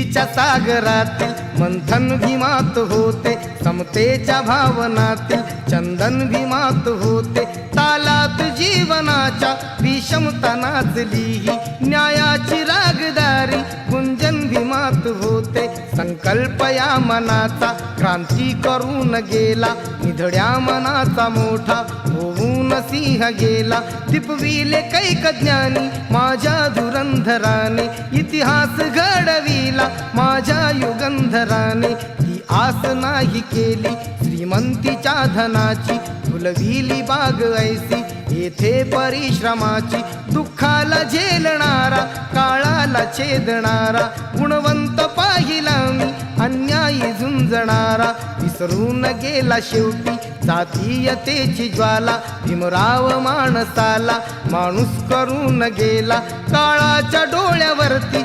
भीतीच्या सागरातील मंथन भीमात होते, समतेच्या भावनातील चंदन भीमात होते, तालात जीवनाच्या विषमता नाचली ही न्यायाची रागदारी गुंजन भीमात होते। संकल्प या मनाचा क्रांती करून गेला, निधड्या मनाचा मोठा होऊन सिंह गेला। दिपविले कैक ज्ञानी माझ्या धुरंधराने, इतिहास घडविला माझ्या युगंधराने। ती आस नाही केली श्रीमंतीच्या धनाची, फुलविली बाग ऐसी येथे परिश्रमाची। दुःखाला झेलणारा काळाला छेदणारा, गुणवंत पाहिला मी अन्यायी झुंजणारा। विसरून गेला शेवटी जातीयतेची ज्वाला, भीमराव माणसाला माणूस करून गेला। काळाच्या डोळ्यावरती